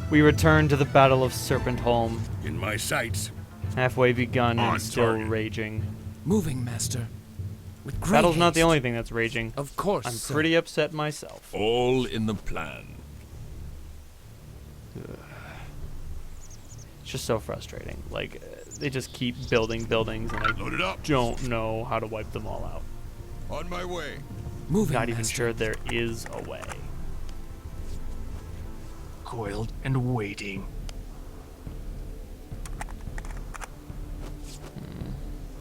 We return to the Battle of Serpentholm. In my sights. Halfway begun On and still target. raging. Moving, master. With great Battle's not the haste. only thing that's raging. Of course, I'm sir. pretty upset myself. All in the plan. It's just so frustrating. Like, they just keep building buildings, and I Load it up. don't know how to wipe them all out. On my way. Moving, Not even master. sure there is a way. Coiled and waiting.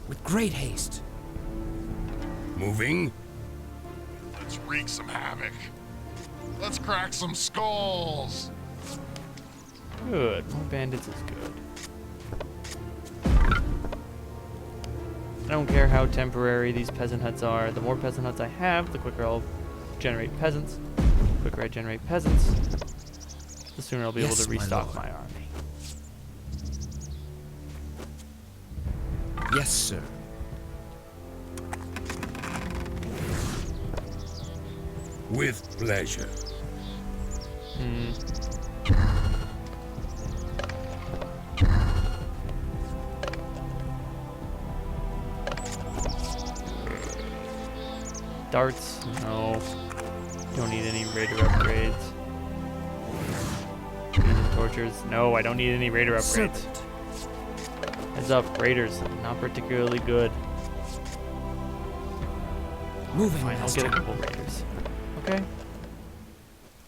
With great haste. Moving. Let's wreak some havoc. Let's crack some skulls. Good. More bandits is good. I don't care how temporary these peasant huts are. The more peasant huts I have, the quicker I'll generate peasants. The quicker I generate peasants, the sooner I'll be able Yes, to my restock lord. my army. Yes, sir. With pleasure. Darts? No. Don't need any raider upgrades. Peasant tortures? No, I don't need any raider upgrades. Serpent. Heads up, raiders, not particularly good. Moving, Fine, I'll master. get a couple raiders. Okay?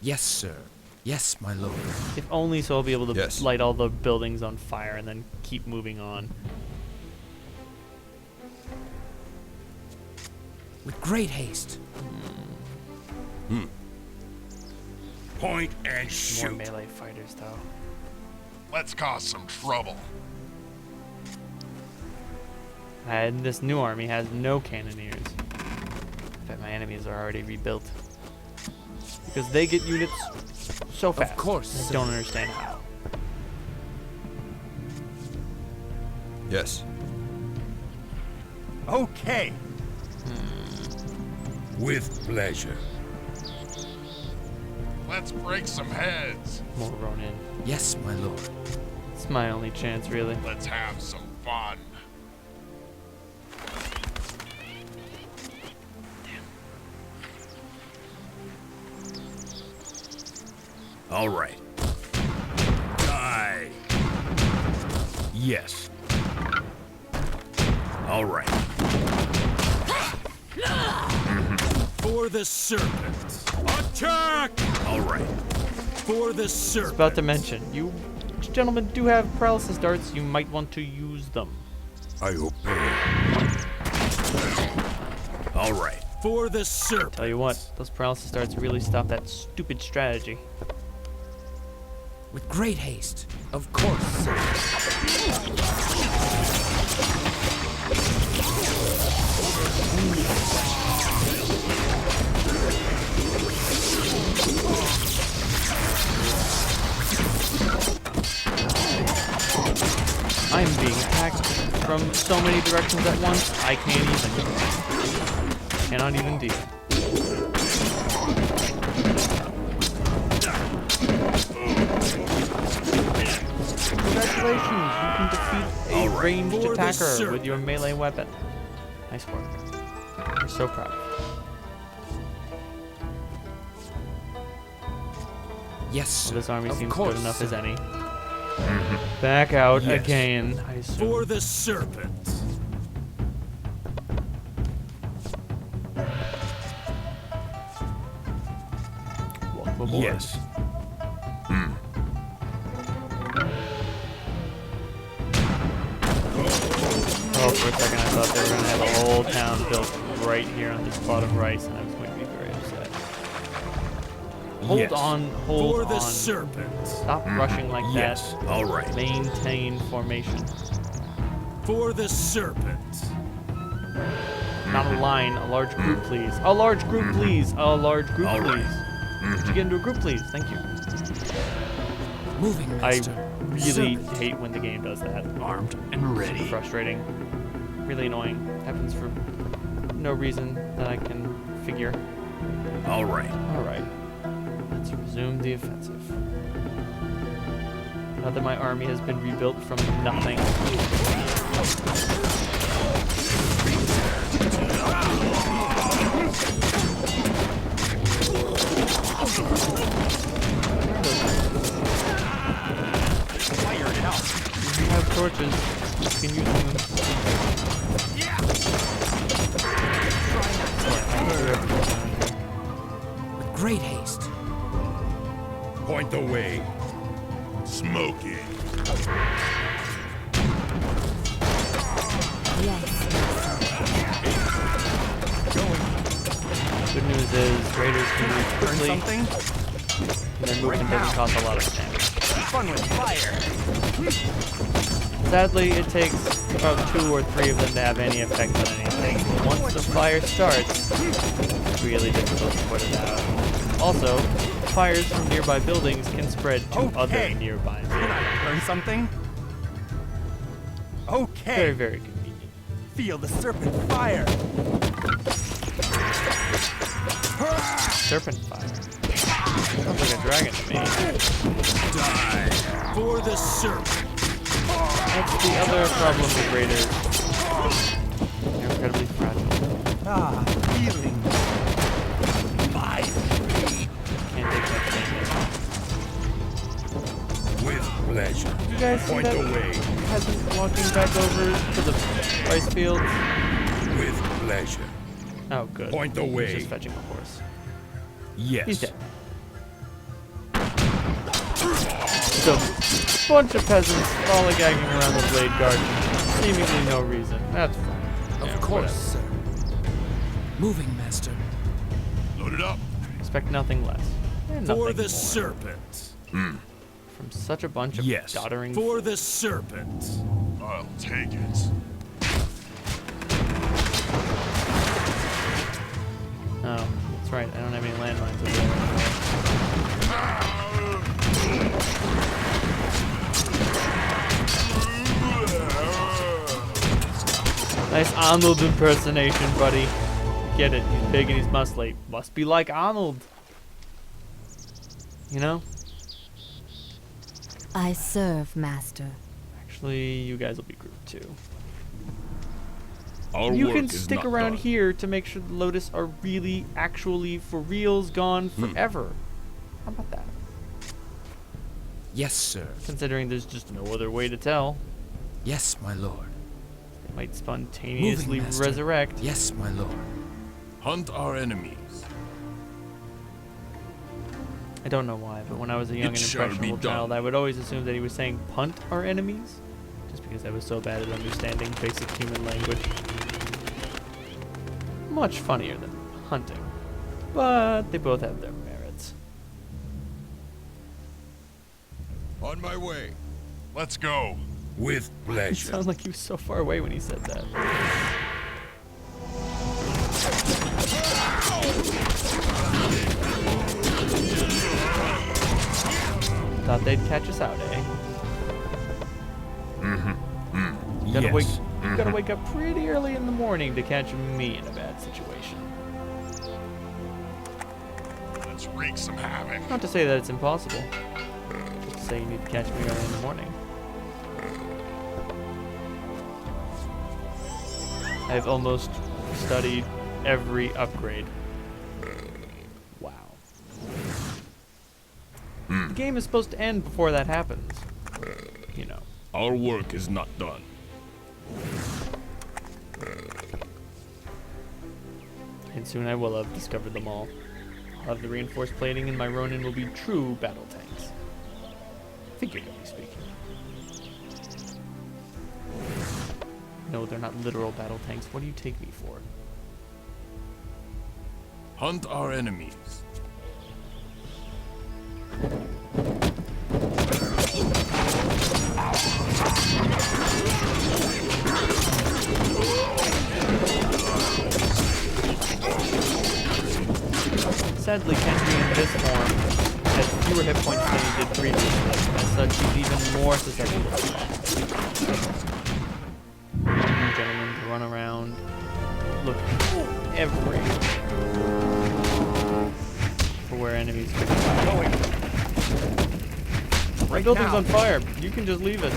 Yes, sir. Yes, my lord. If only so I'll be able to Yes. light all the buildings on fire and then keep moving on. With great haste. Point and More shoot. melee fighters, though. Let's cause some trouble. And this new army has no cannoneers. Bet my enemies are already rebuilt. Because they get units so fast. course, I sir. don't understand how. Yes. Okay. With pleasure. Let's break some heads. More Ronin. Yes, my lord. It's my only chance, really. Let's have some fun. All right. Die. Yes. All right. For the serpent. Attack! All right. For the I was serpent. about to mention, you gentlemen do have paralysis darts. You might want to use them. I obey. All right. For the serpent. Tell you what, those paralysis darts really stop that stupid strategy. With great haste. Of course, sir. I'm being attacked from so many directions at once, I cannot even deal. Congratulations, you can defeat a All right. ranged For the attacker with your serpent. melee weapon. Nice work. I'm so proud. Yes, sir. This army Of seems course, good enough sir. as any. Back out Yes. again, I assume. For the serpent. Welcome aboard. Yes. Oh, for a second I thought they were going to have a whole town built right here on this plot of rice, and I was going to be very upset. Hold Yes. on, hold For on. the serpent. Stop rushing like Yes. that. All right. Maintain formation. For the serpent. Not a line, a large group, please. A large group, please. A large group, All right. please. Could you get into a group, please? Thank you. Moving, I master. really Serpent. hate when the game does that. Armed and ready. Frustrating. Really annoying. Happens for no reason that I can figure. All right. Alright. Let's resume the offensive. Now that my army has been rebuilt from nothing. Fire it out. You have torches. You can use them. With great haste. Point the way. Smoke it. Good news is raiders can move Burn quickly, something? and their movement doesn't cost a lot of damage. Fun with fire. Sadly, it takes about 2 or 3 of them to have any effect on anything. Once the fire starts, it's really difficult to put it out. Also, fires from nearby buildings can spread to other nearby Can buildings. I burn something? Okay. Very, very convenient. Feel the serpent fire. Serpent fire. Sounds like a dragon to me. Die for the serpent. That's the other problem with raiders. They're incredibly fragile. Ah, healing. Can't take much damage. With pleasure. You guys see Point that the way. peasant walking back over to the rice fields? With pleasure. Oh, good. Point the He's way. just fetching a horse. Yes. He's dead. So, bunch of peasants lollygagging around the blade garden. Seemingly no reason. That's fine. Of Yeah, course, whatever. sir. Moving, master. Load it up. Expect nothing less. And For nothing the more. serpent. From such a bunch of Yes. doddering. For the serpent. I'll take it. Oh, that's right. I don't have any landmines over there. Nice Arnold impersonation, buddy. Get it? He's big and he's muscly. Must be like Arnold. You know? I serve, master. Actually, you guys will be grouped too. Our You work can is stick not around done. here to make sure the Lotus are really, actually, for reals gone forever. How about that? Yes, sir. Considering there's just no other way to tell. Yes, my lord. They might spontaneously master. resurrect. Yes, my lord. Hunt our enemies. I don't know why, but when I was a young It and shall be impressionable done. child, I would always assume that he was saying punt our enemies. Just because I was so bad at understanding basic human language. Much funnier than hunting. But they both have their merits. On my way. Let's go. With It pleasure. sounded like he was so far away when he said that. Thought they'd catch us out, eh? You gotta wake. You gotta wake up pretty early in the morning to catch me in a bad situation. Let's wreak some havoc. Not to say that it's impossible. Just to say you need to catch me early in the morning. I've almost studied every upgrade. Wow. The game is supposed to end before that happens. You know. Our work is not done. And soon I will have discovered them all. I'll have the reinforced plating and my Ronin will be true battle tanks. Figuratively speaking. No, they're not literal battle tanks. What do you take me for? Hunt our enemies. Sadly, Kenji in this form has fewer hit points than he did previously. As such, he's even more susceptible to fire. Gentlemen to run around, look everywhere for where enemies are going. My building's on fire. You can just leave it.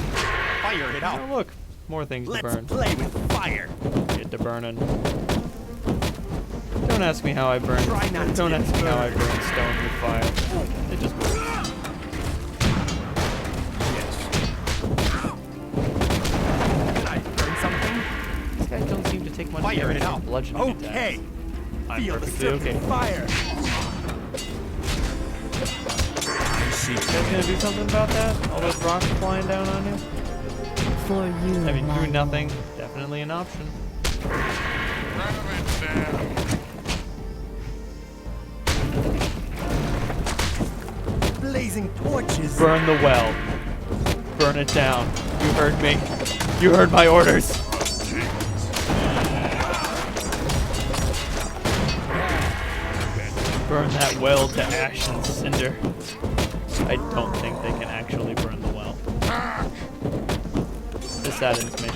Fire it out. Oh, look. More things to Let's burn. play with fire. Get to burning. Don't ask me how I burn. Try not to Don't get ask me how I burned. burn stone with fire. It just works. Did I burn something? These guys don't seem to take much Fire damage it from out. bludgeoning Okay. attacks. I'm Feel the perfectly serpent okay. fire. You guys gonna do something about that? All those rocks flying down on you? For you, I mean, my doing nothing, definitely an option. Ravage them. Blazing torches. Burn the well. Burn it down. You heard me. You heard my orders. Burn that well to ash and cinder. I don't think they can actually burn the well. This saddens me.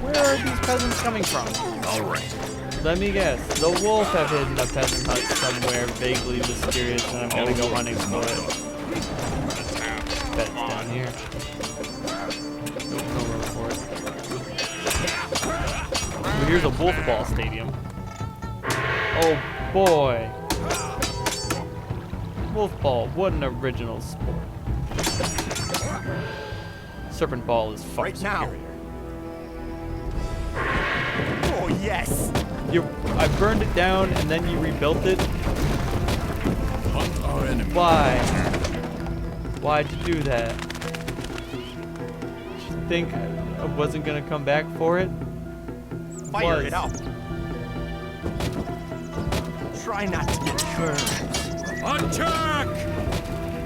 Where are these peasants coming from? All right. Let me guess. The wolf have hidden a peasant hut somewhere vaguely mysterious, and I'm gonna go hunting for it. Bet it's down here. Nope, no room for it. But here's a wolf ball stadium. Oh boy. Wolf ball, what an original sport. Serpent ball is far Right now. superior. Oh yes. I burned it down and then you rebuilt it. Hunt our enemy. Why? Why'd you do that? Did you think I wasn't gonna come back for it? Fire Was. it out. Try not to get burned. Attack!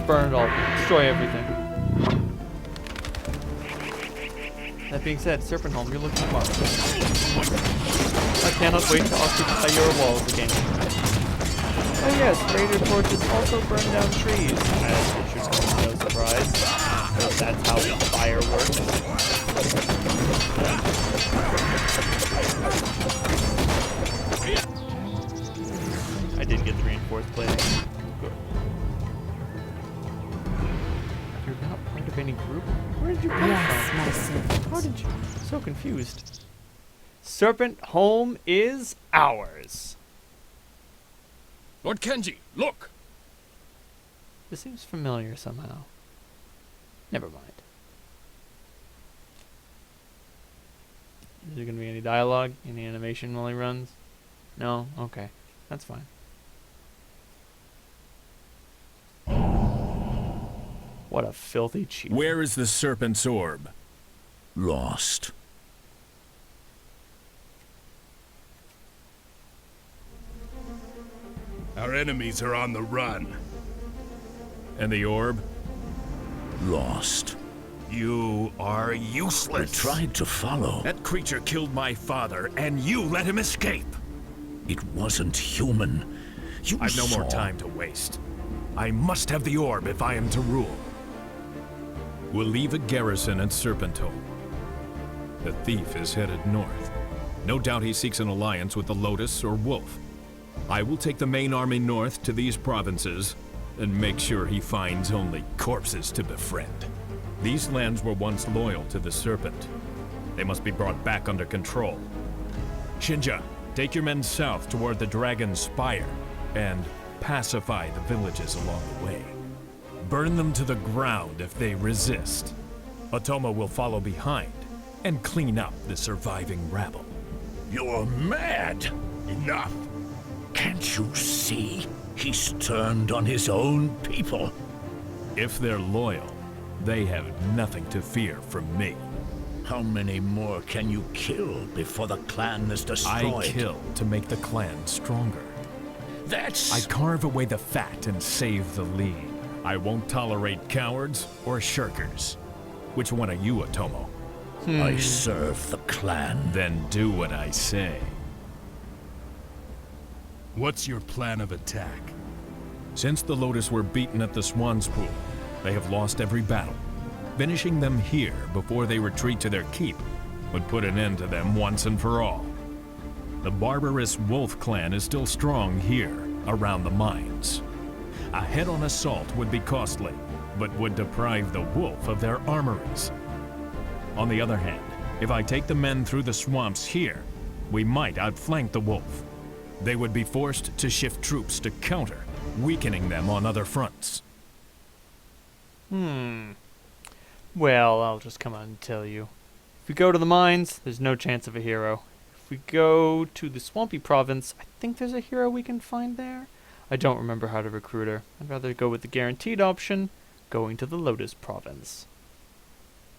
Burn it all. Destroy everything. That being said, Serpentholm, you're looking marvelous. I cannot wait to occupy your walls again. Oh yes, raider torches also burn down trees. As it should come as no surprise. Because that's how fire works. I did get the reinforced plating. Good. You're not part of any group? Where did you come Yes, from? my servant. How did you? So confused. Serpentholm is ours. Lord Kenji, look! This seems familiar somehow. Never mind. Is there gonna be any dialogue, any animation while he runs? No? Okay. That's fine. What a filthy cheat. Where is the serpent's orb? Lost. Our enemies are on the run. And the orb? Lost. You are I useless. tried to follow. That creature killed my father, and you let him escape. It wasn't human. You I've no more saw- time to waste. I must have the orb if I am to rule. We'll leave a garrison at Serpentholm. The thief is headed north. No doubt he seeks an alliance with the Lotus or Wolf. I will take the main army north to these provinces and make sure he finds only corpses to befriend. These lands were once loyal to the Serpent. They must be brought back under control. Shinja, take your men south toward the Dragon's Spire and pacify the villages along the way. Burn them to the ground if they resist. Otoma will follow behind and clean up the surviving rabble. You're mad! Enough! Can't you see? He's turned on his own people. If they're loyal, they have nothing to fear from me. How many more can you kill before the clan is destroyed? I kill to make the clan stronger. That's... I carve away the fat and save the lean. I won't tolerate cowards or shirkers. Which one are you, Otomo? I serve the clan. Then do what I say. What's your plan of attack? Since the Lotus were beaten at the Swan's Pool, they have lost every battle. Finishing them here before they retreat to their keep would put an end to them once and for all. The barbarous wolf clan is still strong here, around the mines. A head-on assault would be costly, but would deprive the wolf of their armories. On the other hand, if I take the men through the swamps here, we might outflank the wolf. They would be forced to shift troops to counter, weakening them on other fronts. Well, I'll just come out and tell you. If we go to the mines, there's no chance of a hero. If we go to the swampy province, I think there's a hero we can find there. I don't remember how to recruit her. I'd rather go with the guaranteed option, going to the Lotus province.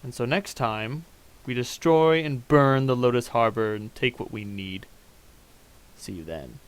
And so next time, we destroy and burn the Lotus Harbor and take what we need. See you then.